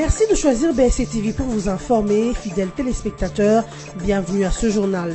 Merci de choisir BSC TV pour vous informer, fidèles téléspectateurs. Bienvenue à ce journal.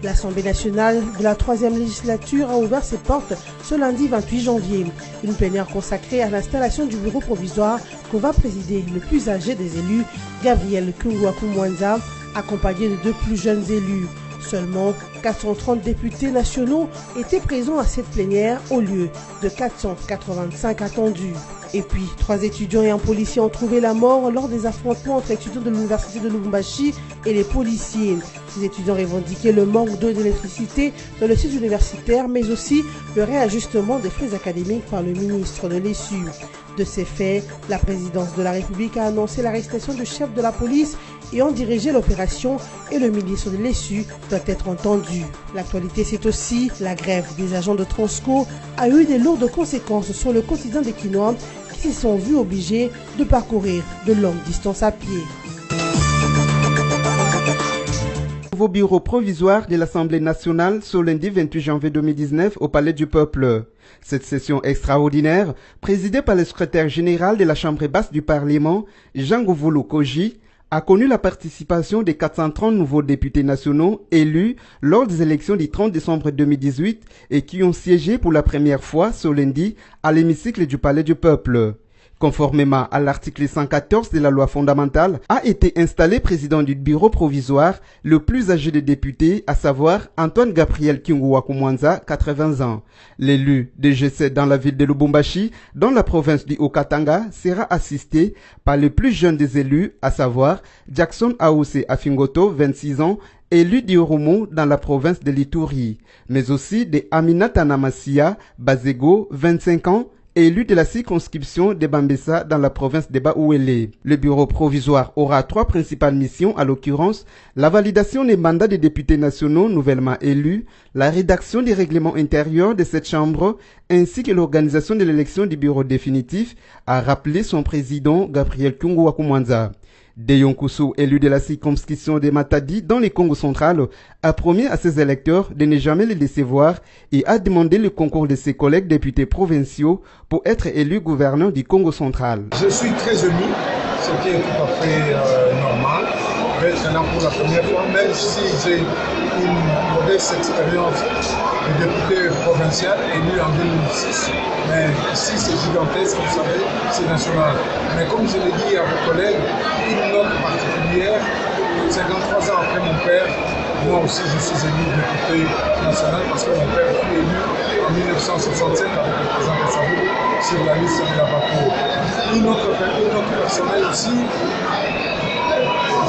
L'Assemblée nationale de la 3e législature a ouvert ses portes ce lundi 28 janvier. Une plénière consacrée à l'installation du bureau provisoire que va présider le plus âgé des élus, Gabriel Kungwakumwanza, accompagné de deux plus jeunes élus. Seulement 430 députés nationaux étaient présents à cette plénière au lieu de 485 attendus. Et puis, 3 étudiants et un policier ont trouvé la mort lors des affrontements entre étudiants de l'université de Lubumbashi et les policiers. Ces étudiants revendiquaient le manque d'eau et d'électricité dans le site universitaire, mais aussi le réajustement des frais académiques par le ministre de l'ESU. De ces faits, la présidence de la République a annoncé l'arrestation du chef de la police ayant dirigé l'opération et le ministre de l'ESU doit être entendu. L'actualité, c'est aussi la grève des agents de Transco a eu des lourdes conséquences sur le quotidien des Quinois qui se sont vus obligés de parcourir de longues distances à pied. Nouveau bureau provisoire de l'Assemblée nationale ce lundi 28 janvier 2019 au Palais du Peuple. Cette session extraordinaire, présidée par le secrétaire général de la Chambre basse du Parlement, Jean Gouvolo Koji, a connu la participation des 430 nouveaux députés nationaux élus lors des élections du 30 décembre 2018 et qui ont siégé pour la première fois ce lundi à l'hémicycle du Palais du Peuple. Conformément à l'article 114 de la loi fondamentale, a été installé président du bureau provisoire le plus âgé des députés, à savoir Antoine Gabriel Kungwakumwanza, 80 ans. L'élu de G7 dans la ville de Lubumbashi, dans la province du Haut-Katanga, sera assisté par le plus jeune des élus, à savoir Jackson Aousé Afingoto, 26 ans, élu d'Ioromo dans la province de l'Ituri, mais aussi de Aminata Namasia Bazego, 25 ans, élu de la circonscription de Bambessa dans la province de Baouélé. Le bureau provisoire aura 3 principales missions, à l'occurrence la validation des mandats des députés nationaux nouvellement élus, la rédaction des règlements intérieurs de cette chambre, ainsi que l'organisation de l'élection du bureau définitif, a rappelé son président Gabriel Kungwakumwanza. Deyon Koussou, élu de la circonscription de Matadi dans le Congo central, a promis à ses électeurs de ne jamais les décevoir et a demandé le concours de ses collègues députés provinciaux pour être élu gouverneur du Congo central. Je suis très ému, ce qui est tout à fait normal, d'être là pour la première fois, même si j'ai une modeste expérience de député provincial élu en 2006. Mais ici c'est gigantesque, vous savez, c'est national. Mais comme je l'ai dit à vos collègues, une note particulière, 53 ans après mon père, moi aussi je suis élu député national parce que mon père fut élu en 1967 avec le président Kassabou sur la liste de la Baco. Une autre personnelle aussi,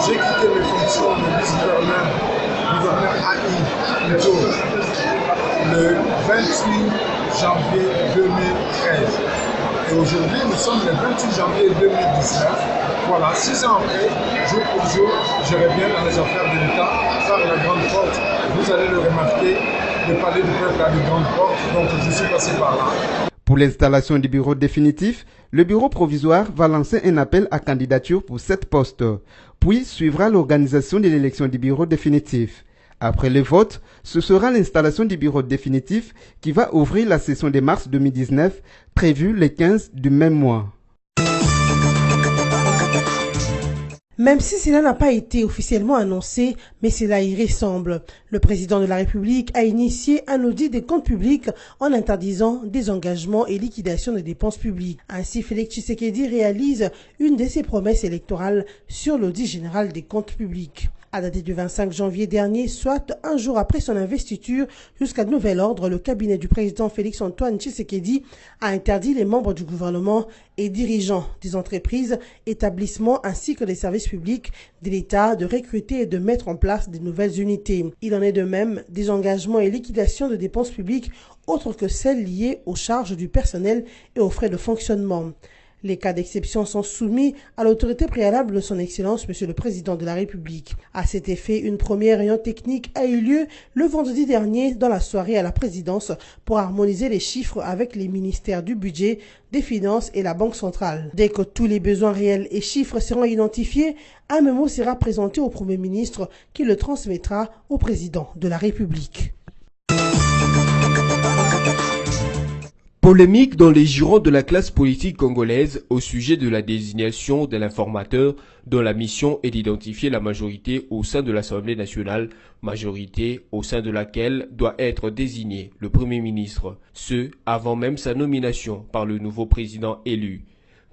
j'ai quitté mes fonctions de vice-gouverneur AI plutôt le 28 janvier 2013. Et aujourd'hui, nous sommes le 28 janvier 2019. Voilà, 6 ans après, jour pour jour, je reviens dans les affaires de l'État par la grande porte. Vous allez le remarquer, le palais du peuple a de grandes portes, donc je suis passé par là. Pour l'installation du bureau définitif, le bureau provisoire va lancer un appel à candidature pour 7 postes. Puis suivra l'organisation de l'élection du bureau définitif. Après le vote, ce sera l'installation du bureau définitif qui va ouvrir la session de mars 2019, prévue le 15 du même mois. Même si cela n'a pas été officiellement annoncé, mais cela y ressemble. Le président de la République a initié un audit des comptes publics en interdisant des engagements et liquidation des dépenses publiques. Ainsi, Félix Tshisekedi réalise une de ses promesses électorales sur l'audit général des comptes publics. À dater du 25 janvier dernier, soit un jour après son investiture, jusqu'à nouvel ordre, le cabinet du président Félix Antoine Tshisekedi a interdit les membres du gouvernement et dirigeants des entreprises, établissements ainsi que des services publics de l'État de recruter et de mettre en place des nouvelles unités. Il en est de même des engagements et liquidations de dépenses publiques autres que celles liées aux charges du personnel et aux frais de fonctionnement. Les cas d'exception sont soumis à l'autorité préalable de son Excellence, Monsieur le Président de la République. À cet effet, une première réunion technique a eu lieu le vendredi dernier dans la soirée à la présidence pour harmoniser les chiffres avec les ministères du budget, des finances et la Banque centrale. Dès que tous les besoins réels et chiffres seront identifiés, un mémo sera présenté au Premier ministre qui le transmettra au Président de la République. Polémique dans les girons de la classe politique congolaise au sujet de la désignation de l'informateur dont la mission est d'identifier la majorité au sein de l'Assemblée nationale, majorité au sein de laquelle doit être désigné le Premier ministre, ce avant même sa nomination par le nouveau président élu.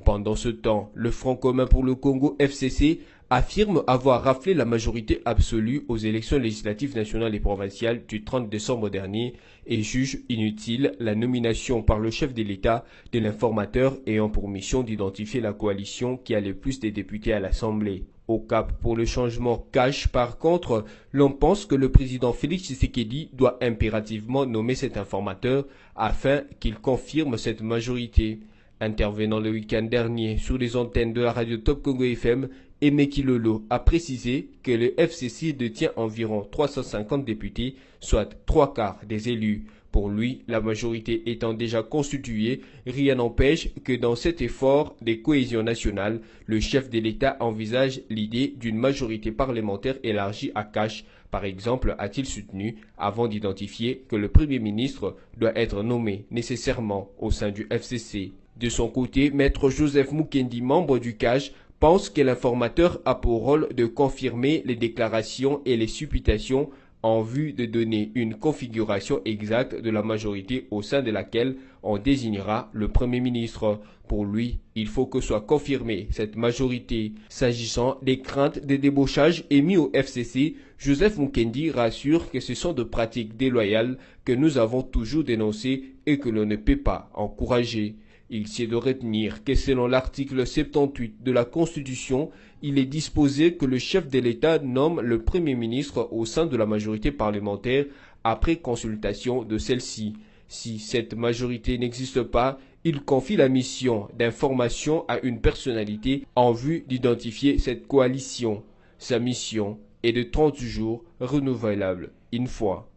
Pendant ce temps, le Front commun pour le Congo FCC affirme avoir raflé la majorité absolue aux élections législatives nationales et provinciales du 30 décembre dernier et juge inutile la nomination par le chef de l'État de l'informateur ayant pour mission d'identifier la coalition qui a le plus de députés à l'Assemblée. Au Cap pour le changement cash, par contre, l'on pense que le président Félix Tshisekedi doit impérativement nommer cet informateur afin qu'il confirme cette majorité. Intervenant le week-end dernier sur les antennes de la radio Top Congo FM, Emeki Lolo a précisé que le FCC détient environ 350 députés, soit 3/4 des élus. Pour lui, la majorité étant déjà constituée, rien n'empêche que dans cet effort de cohésion nationale, le chef de l'État envisage l'idée d'une majorité parlementaire élargie à cash. Par exemple, a-t-il soutenu, avant d'identifier que le Premier ministre doit être nommé nécessairement au sein du FCC. De son côté, Maître Joseph Mukendi, membre du CAJ, pense que l'informateur a pour rôle de confirmer les déclarations et les supputations en vue de donner une configuration exacte de la majorité au sein de laquelle on désignera le Premier ministre. Pour lui, il faut que soit confirmée cette majorité. S'agissant des craintes de débauchage émis au FCC, Joseph Mukendi rassure que ce sont de pratiques déloyales que nous avons toujours dénoncées et que l'on ne peut pas encourager. Il sied de retenir que selon l'article 78 de la Constitution, il est disposé que le chef de l'État nomme le Premier ministre au sein de la majorité parlementaire après consultation de celle-ci. Si cette majorité n'existe pas, il confie la mission d'information à une personnalité en vue d'identifier cette coalition. Sa mission est de 30 jours renouvelable une fois.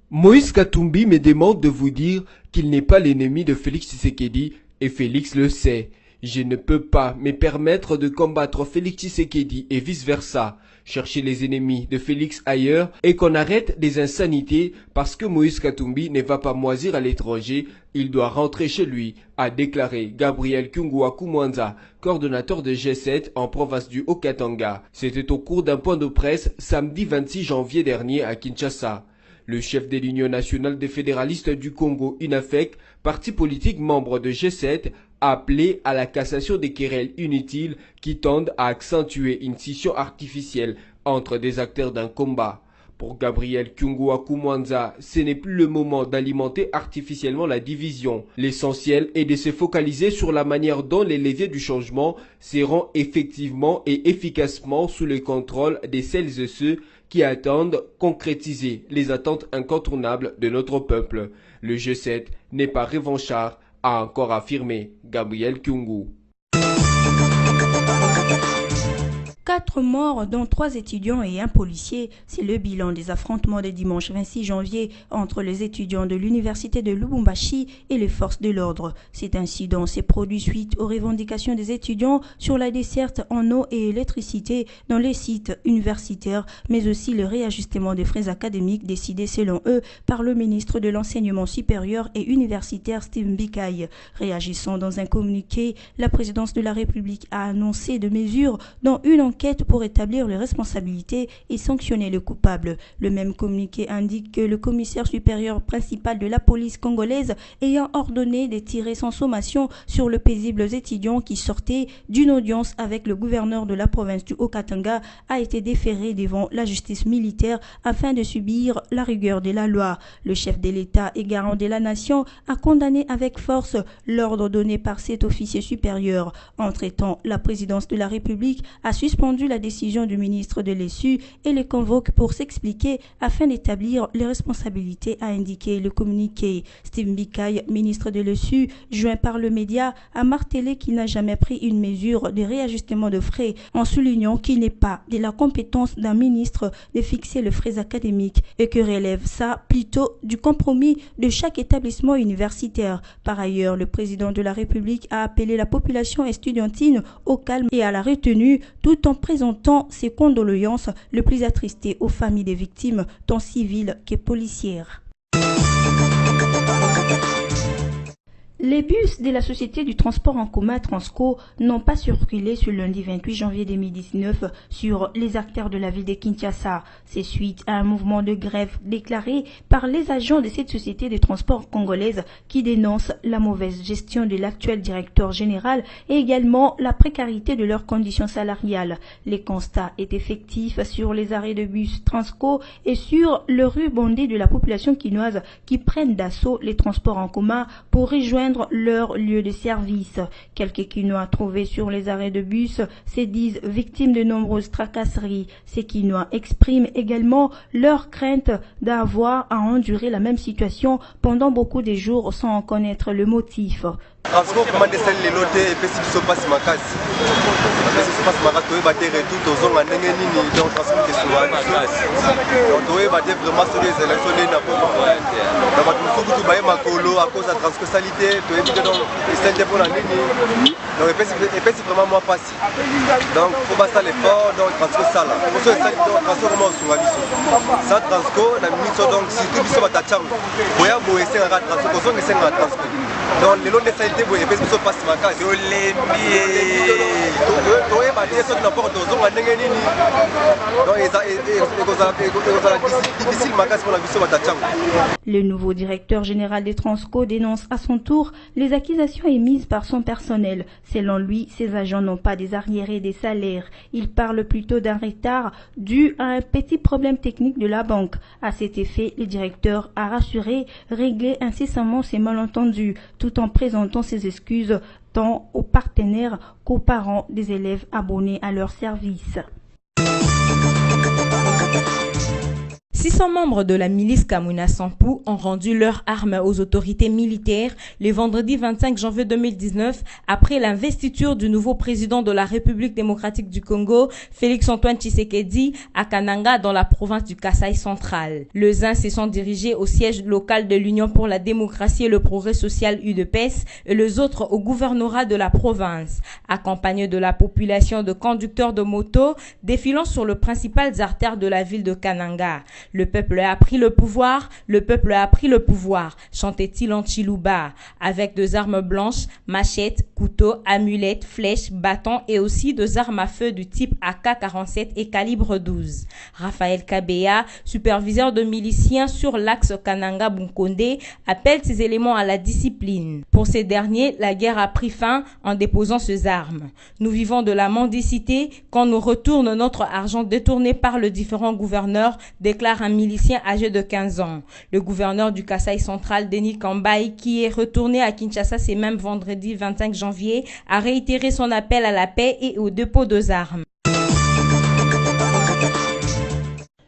Moïse Katumbi me demande de vous dire qu'il n'est pas l'ennemi de Félix Tshisekedi et Félix le sait. Je ne peux pas me permettre de combattre Félix Tshisekedi et vice-versa. Chercher les ennemis de Félix ailleurs et qu'on arrête des insanités parce que Moïse Katumbi ne va pas moisir à l'étranger, il doit rentrer chez lui, a déclaré Gabriel Kyungwa-Kumwanza, coordonnateur de G7 en province du Haut-Katanga. C'était au cours d'un point de presse samedi 26 janvier dernier à Kinshasa. Le chef de l'Union nationale des fédéralistes du Congo, UNAFEC, parti politique membre de G7, a appelé à la cassation des querelles inutiles qui tendent à accentuer une scission artificielle entre des acteurs d'un combat. Pour Gabriel Kyungwa-Kumwanza, ce n'est plus le moment d'alimenter artificiellement la division. L'essentiel est de se focaliser sur la manière dont les leviers du changement seront effectivement et efficacement sous le contrôle de celles et ceux qui attendent concrétiser les attentes incontournables de notre peuple. Le G7 n'est pas revanchard, a encore affirmé Gabriel Kyungu. 4 morts, dont 3 étudiants et un policier. C'est le bilan des affrontements de dimanche 26 janvier entre les étudiants de l'université de Lubumbashi et les forces de l'ordre. Cet incident s'est produit suite aux revendications des étudiants sur la desserte en eau et électricité dans les sites universitaires, mais aussi le réajustement des frais académiques décidé selon eux par le ministre de l'Enseignement supérieur et universitaire Steve Mbikaï. Réagissant dans un communiqué, la présidence de la République a annoncé de mesures dont une enquête pour établir les responsabilités et sanctionner le coupable. Le même communiqué indique que le commissaire supérieur principal de la police congolaise ayant ordonné de tirer sans sommation sur les paisibles étudiants qui sortaient d'une audience avec le gouverneur de la province du Haut-Katanga a été déféré devant la justice militaire afin de subir la rigueur de la loi. Le chef de l'État et garant de la nation a condamné avec force l'ordre donné par cet officier supérieur. Entre-temps, la présidence de la République a suspendu la décision du ministre de l'ESU et les convoque pour s'expliquer afin d'établir les responsabilités, a indiqué le communiqué. Steve Mbikaï, ministre de l'ESU, joint par le média, a martelé qu'il n'a jamais pris une mesure de réajustement de frais, en soulignant qu'il n'est pas de la compétence d'un ministre de fixer les frais académiques et que relève ça plutôt du compromis de chaque établissement universitaire. Par ailleurs, le président de la République a appelé la population estudiantine au calme et à la retenue, tout en présentant ses condoléances le plus attristées aux familles des victimes, tant civiles que policières. Les bus de la Société du transport en commun Transco n'ont pas circulé ce lundi 28 janvier 2019 sur les artères de la ville de Kinshasa. C'est suite à un mouvement de grève déclaré par les agents de cette société de transport congolaise qui dénoncent la mauvaise gestion de l'actuel directeur général et également la précarité de leurs conditions salariales. Les constats est effectif sur les arrêts de bus Transco et sur le rue bondée de la population quinoise qui prennent d'assaut les transports en commun pour rejoindre leur lieu de service. Quelques Quinois trouvés sur les arrêts de bus se disent victimes de nombreuses tracasseries. Ces Quinois expriment également leur crainte d'avoir à endurer la même situation pendant beaucoup de jours sans en connaître le motif. Transco comment descendre les lots et puis si tu passes ma case. Si tu passes ma case, tu vas battre tout aux hommes en nini donc Transco qui sont là. Donc tu vas battre vraiment sur les élections de n'importe quoi. Donc tu faut que tu bailles ma colo à cause de la transversalité, tu es dans les celles pour la nini. Donc et puis c'est vraiment moi passé. Donc faut battre l'effort donc Transco ça là. Pour ça Transco comment sur la mission. Ça Transco na mission donc si tu biso batacham. Boya boye c'est un Transco ko songe c'est un Transco. Donc les lots de ça et puis ça passe ma case. Je l'ai mis. Tu es battu sur n'importe où en nini. Donc c'est difficile ma case pour la mission batacham. Le nouveau directeur général des Transco dénonce à son tour les accusations émises par son personnel. Selon lui, ses agents n'ont pas des arriérés des salaires. Il parle plutôt d'un retard dû à un petit problème technique de la banque. À cet effet, le directeur a rassuré régler incessamment ces malentendus, tout en présentant ses excuses tant aux partenaires qu'aux parents des élèves abonnés à leur service. 600 membres de la milice Kamuna Sampou ont rendu leurs armes aux autorités militaires le vendredi 25 janvier 2019 après l'investiture du nouveau président de la République démocratique du Congo, Félix-Antoine Tshisekedi, à Kananga dans la province du Kasaï central. Les uns se sont dirigés au siège local de l'Union pour la démocratie et le progrès social UDPS et les autres au gouvernorat de la province, accompagnés de la population de conducteurs de motos défilant sur les principales artères de la ville de Kananga. Le peuple a pris le pouvoir, le peuple a pris le pouvoir, chantait-il en Chiluba, avec des armes blanches, machettes, couteaux, amulettes, flèches, bâtons et aussi des armes à feu du type AK-47 et calibre 12. Raphaël Kabeya, superviseur de miliciens sur l'axe Kananga-Bunkonde, appelle ces éléments à la discipline. Pour ces derniers, la guerre a pris fin en déposant ces armes. Nous vivons de la mendicité quand nous retourne notre argent détourné par les différents gouverneurs, déclare un milicien âgé de 15 ans. Le gouverneur du Kasaï central, Denis Kambaï, qui est retourné à Kinshasa ce même vendredi 25 janvier, a réitéré son appel à la paix et au dépôt des armes.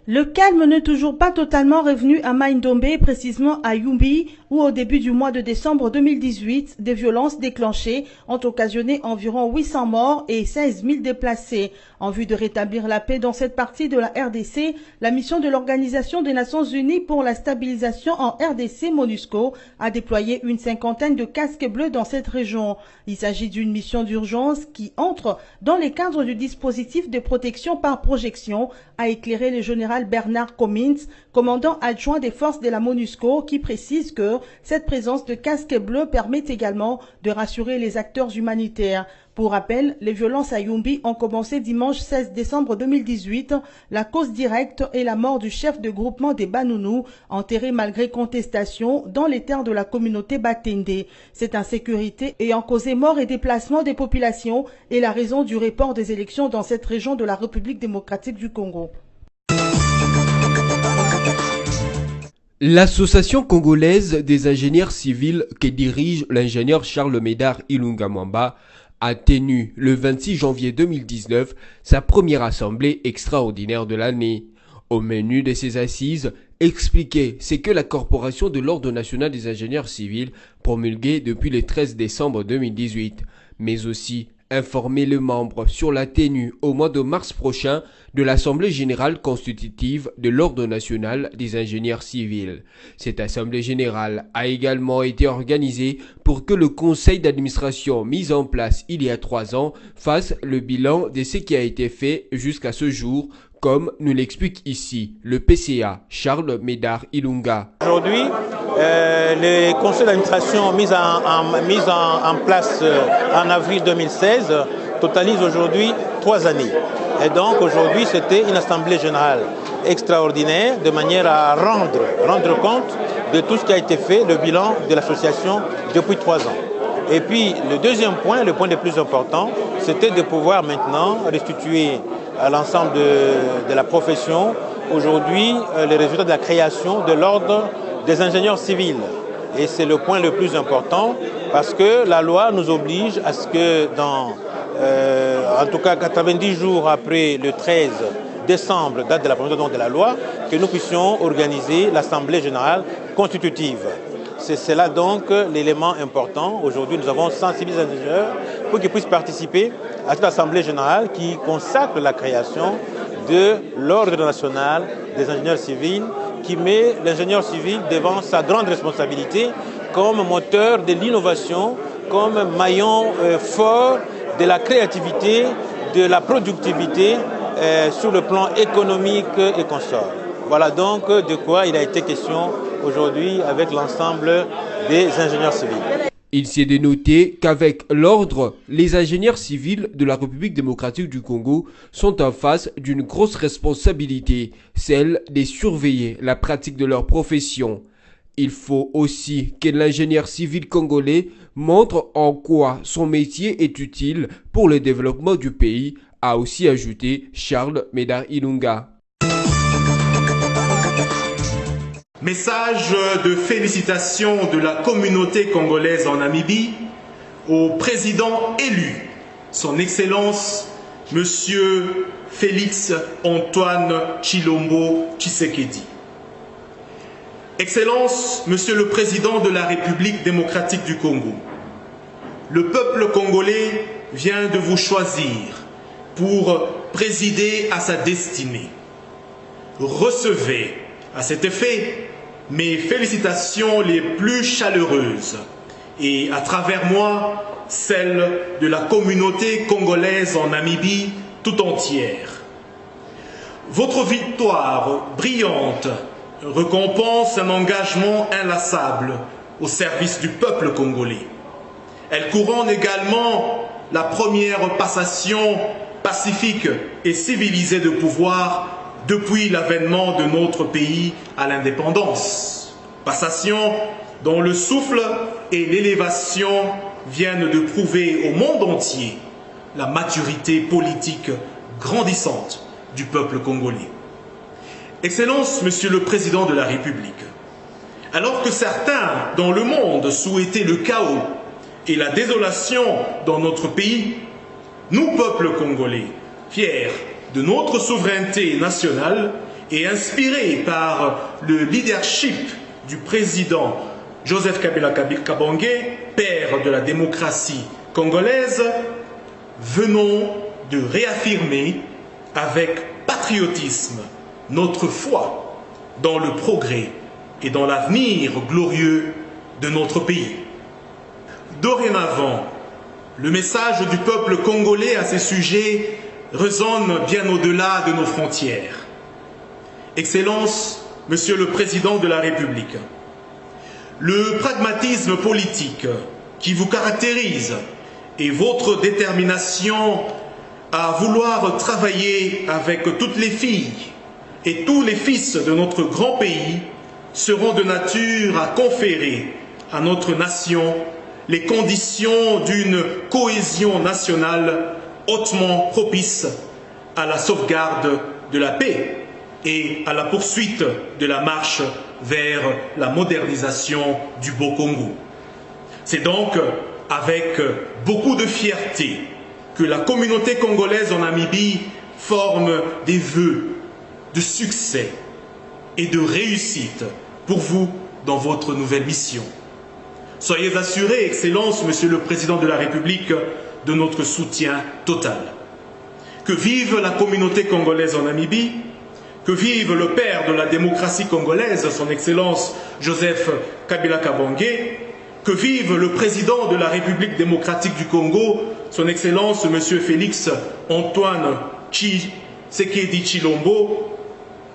Le calme n'est toujours pas totalement revenu à Maindombe, précisément à Yumbi, où au début du mois de décembre 2018, des violences déclenchées ont occasionné environ 800 morts et 16 000 déplacés. En vue de rétablir la paix dans cette partie de la RDC, la mission de l'Organisation des Nations Unies pour la stabilisation en RDC, MONUSCO, a déployé une cinquantaine de casques bleus dans cette région. Il s'agit d'une mission d'urgence qui entre dans les cadres du dispositif de protection par projection, a éclairé le général Bernard Comins, commandant adjoint des forces de la MONUSCO, qui précise que cette présence de casques bleus permet également de rassurer les acteurs humanitaires. Pour rappel, les violences à Yumbi ont commencé dimanche 16 décembre 2018. La cause directe est la mort du chef de groupement des Banounous, enterré malgré contestation dans les terres de la communauté Batende. Cette insécurité ayant causé mort et déplacement des populations est la raison du report des élections dans cette région de la République démocratique du Congo. L'association congolaise des ingénieurs civils que dirige l'ingénieur Charles Médard Ilunga Mwamba a tenu le 26 janvier 2019 sa première assemblée extraordinaire de l'année. Au menu de ces assises, expliquer ce que la Corporation de l'Ordre national des ingénieurs civils promulguée depuis le 13 décembre 2018, mais aussi informer les membres sur la tenue au mois de mars prochain de l'Assemblée générale constitutive de l'Ordre national des ingénieurs civils. Cette Assemblée générale a également été organisée pour que le conseil d'administration mis en place il y a 3 ans fasse le bilan de ce qui a été fait jusqu'à ce jour comme nous l'explique ici le PCA Charles Médard Ilunga. Aujourd'hui, le conseil d'administration mis en place en avril 2016 totalise aujourd'hui 3 années. Et donc aujourd'hui, c'était une assemblée générale extraordinaire de manière à rendre compte de tout ce qui a été fait, le bilan de l'association depuis 3 ans. Et puis le deuxième point, le point le plus important, c'était de pouvoir maintenant restituer à l'ensemble de la profession aujourd'hui les résultats de la création de l'ordre des ingénieurs civils. Et c'est le point le plus important parce que la loi nous oblige à ce que en tout cas 90 jours après le 13 décembre, date de la promulgation de la loi, que nous puissions organiser l'Assemblée générale constitutive. C'est cela donc l'élément important. Aujourd'hui, nous avons sensibilisé les ingénieurs pour qu'ils puissent participer à cette Assemblée générale qui consacre la création de l'Ordre national des ingénieurs civils, qui met l'ingénieur civil devant sa grande responsabilité comme moteur de l'innovation, comme maillon fort de la créativité, de la productivité sur le plan économique et consort. Voilà donc de quoi il a été question aujourd'hui avec l'ensemble des ingénieurs civils. Il s'est dénoté qu'avec l'ordre, les ingénieurs civils de la République démocratique du Congo sont en face d'une grosse responsabilité, celle de surveiller la pratique de leur profession. Il faut aussi que l'ingénieur civil congolais montre en quoi son métier est utile pour le développement du pays, a aussi ajouté Charles Médard Ilunga. Message de félicitations de la communauté congolaise en Namibie au président élu, son Excellence, Monsieur Félix Antoine Tshilombo Tshisekedi. Excellence, Monsieur le Président de la République démocratique du Congo, le peuple congolais vient de vous choisir pour présider à sa destinée. Recevez à cet effet mes félicitations les plus chaleureuses et à travers moi celles de la communauté congolaise en Namibie tout entière. Votre victoire brillante récompense un engagement inlassable au service du peuple congolais. Elle couronne également la première passation pacifique et civilisée de pouvoir depuis l'avènement de notre pays à l'indépendance. Passation dont le souffle et l'élévation viennent de prouver au monde entier la maturité politique grandissante du peuple congolais. Excellence, Monsieur le Président de la République, alors que certains dans le monde souhaitaient le chaos et la désolation dans notre pays, nous, peuple congolais, fiers de notre souveraineté nationale et inspirés par le leadership du président Joseph Kabila Kabange, père de la démocratie congolaise, venons de réaffirmer avec patriotisme notre foi dans le progrès et dans l'avenir glorieux de notre pays. Dorénavant, le message du peuple congolais à ces sujets résonne bien au-delà de nos frontières. Excellence, Monsieur le Président de la République, le pragmatisme politique qui vous caractérise et votre détermination à vouloir travailler avec toutes les filles et tous les fils de notre grand pays seront de nature à conférer à notre nation les conditions d'une cohésion nationale hautement propice à la sauvegarde de la paix et à la poursuite de la marche vers la modernisation du beau Congo. C'est donc avec beaucoup de fierté que la communauté congolaise en Namibie forme des vœux de succès et de réussite pour vous dans votre nouvelle mission. Soyez assurés, Excellence, Monsieur le Président de la République, de notre soutien total. Que vive la communauté congolaise en Namibie, que vive le père de la démocratie congolaise, son Excellence Joseph Kabila Kabange, que vive le président de la République démocratique du Congo, son Excellence Monsieur Félix Antoine Sekedi Chilombo,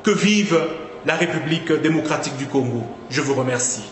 que vive la République démocratique du Congo. Je vous remercie.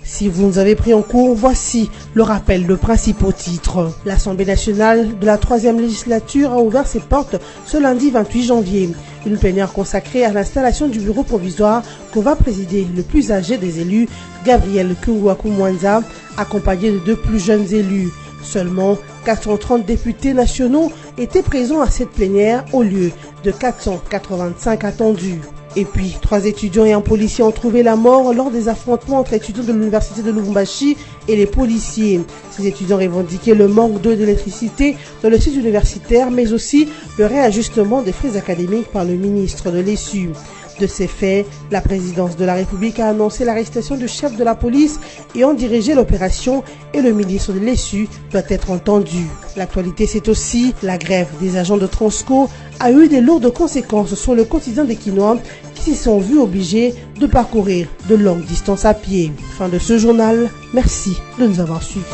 Si vous nous avez pris en cours, voici le rappel de principaux titres. L'Assemblée nationale de la 3e législature a ouvert ses portes ce lundi 28 janvier. Une plénière consacrée à l'installation du bureau provisoire que va présider le plus âgé des élus, Gabriel Kungwakumwanza, accompagné de 2 plus jeunes élus. Seulement 430 députés nationaux étaient présents à cette plénière au lieu de 485 attendus. Et puis, 3 étudiants et un policier ont trouvé la mort lors des affrontements entre étudiants de l'université de Lubumbashi et les policiers. Ces étudiants revendiquaient le manque d'eau et d'électricité dans le site universitaire, mais aussi le réajustement des frais académiques par le ministre de l'ESU. De ces faits, la présidence de la République a annoncé l'arrestation du chef de la police ayant dirigé l'opération et le ministre de l'ESU doit être entendu. L'actualité, c'est aussi la grève des agents de Transco a eu des lourdes conséquences sur le quotidien des Quinois qui s'y sont vus obligés de parcourir de longues distances à pied. Fin de ce journal. Merci de nous avoir suivis.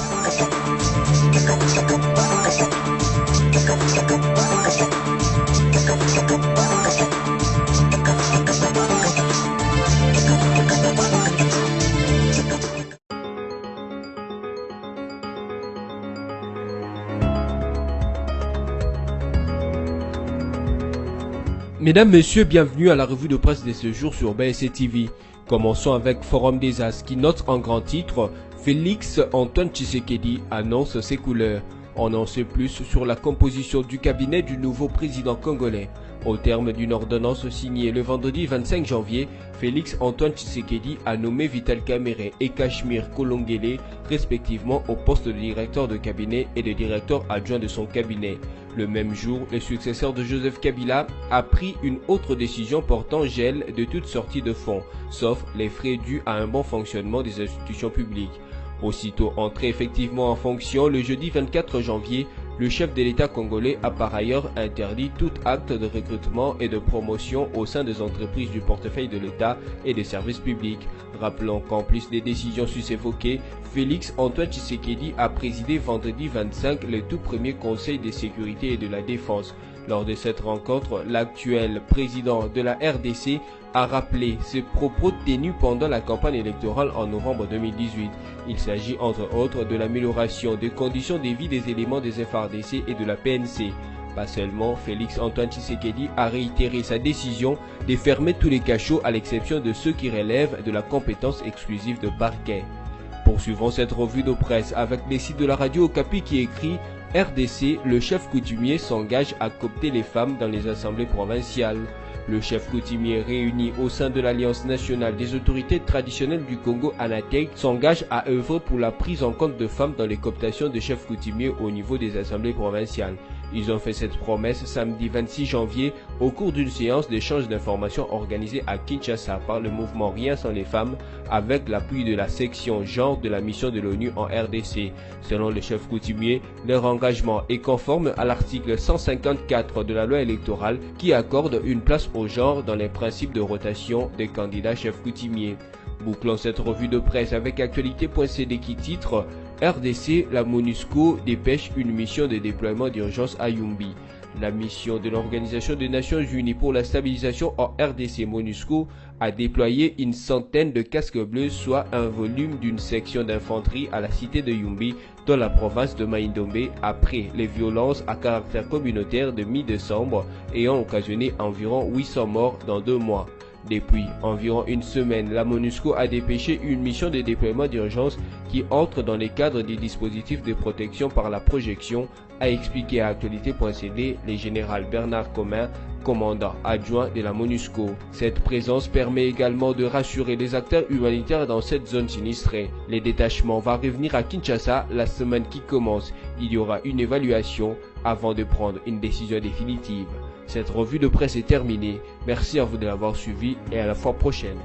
Mesdames, Messieurs, bienvenue à la revue de presse de ce jour sur BSC TV. Commençons avec Forum des As qui note en grand titre « Félix Antoine Tshisekedi annonce ses couleurs ». On en sait plus sur la composition du cabinet du nouveau président congolais. Au terme d'une ordonnance signée le vendredi 25 janvier, Félix Antoine Tshisekedi a nommé Vital Kamerhe et Kashmir Kolongele respectivement au poste de directeur de cabinet et de directeur adjoint de son cabinet. Le même jour, le successeur de Joseph Kabila a pris une autre décision portant gel de toute sortie de fonds, sauf les frais dus à un bon fonctionnement des institutions publiques. Aussitôt entré effectivement en fonction, le jeudi 24 janvier, le chef de l'État congolais a par ailleurs interdit tout acte de recrutement et de promotion au sein des entreprises du portefeuille de l'État et des services publics. Rappelons qu'en plus des décisions sus-évoquées, Félix Antoine Tshisekedi a présidé vendredi 25 le tout premier Conseil de sécurité et de la défense. Lors de cette rencontre, l'actuel président de la RDC a rappelé ses propos tenus pendant la campagne électorale en novembre 2018. Il s'agit entre autres de l'amélioration des conditions de vie des éléments des FARDC et de la PNC. Pas seulement, Félix Antoine Tshisekedi a réitéré sa décision de fermer tous les cachots à l'exception de ceux qui relèvent de la compétence exclusive de parquet. Poursuivons cette revue de presse avec les sites de la radio Okapi qui écrit « RDC, le chef coutumier s'engage à coopter les femmes dans les assemblées provinciales ». Le chef coutumier réuni au sein de l'Alliance nationale des autorités traditionnelles du Congo, ANATEC, s'engage à œuvrer pour la prise en compte de femmes dans les cooptations de chefs coutumiers au niveau des assemblées provinciales. Ils ont fait cette promesse samedi 26 janvier au cours d'une séance d'échange d'informations organisée à Kinshasa par le mouvement Rien sans les femmes avec l'appui de la section genre de la mission de l'ONU en RDC. Selon le chef coutumier, leur engagement est conforme à l'article 154 de la loi électorale qui accorde une place au genre dans les principes de rotation des candidats chefs coutumiers. Bouclons cette revue de presse avec actualité.cd qui titre RDC, la MONUSCO dépêche une mission de déploiement d'urgence à Yumbi. La mission de l'Organisation des Nations Unies pour la stabilisation en RDC MONUSCO a déployé une centaine de casques bleus, soit un volume d'une section d'infanterie à la cité de Yumbi dans la province de Maïndombe après les violences à caractère communautaire de mi-décembre ayant occasionné environ 800 morts dans 2 mois. Depuis environ une semaine, la MONUSCO a dépêché une mission de déploiement d'urgence qui entre dans les cadres des dispositifs de protection par la projection, a expliqué à actualité.cd le général Bernard Commun, commandant adjoint de la MONUSCO. Cette présence permet également de rassurer les acteurs humanitaires dans cette zone sinistrée. Le détachement va revenir à Kinshasa la semaine qui commence. Il y aura une évaluation avant de prendre une décision définitive. Cette revue de presse est terminée. Merci à vous de l'avoir suivi et à la fois prochaine.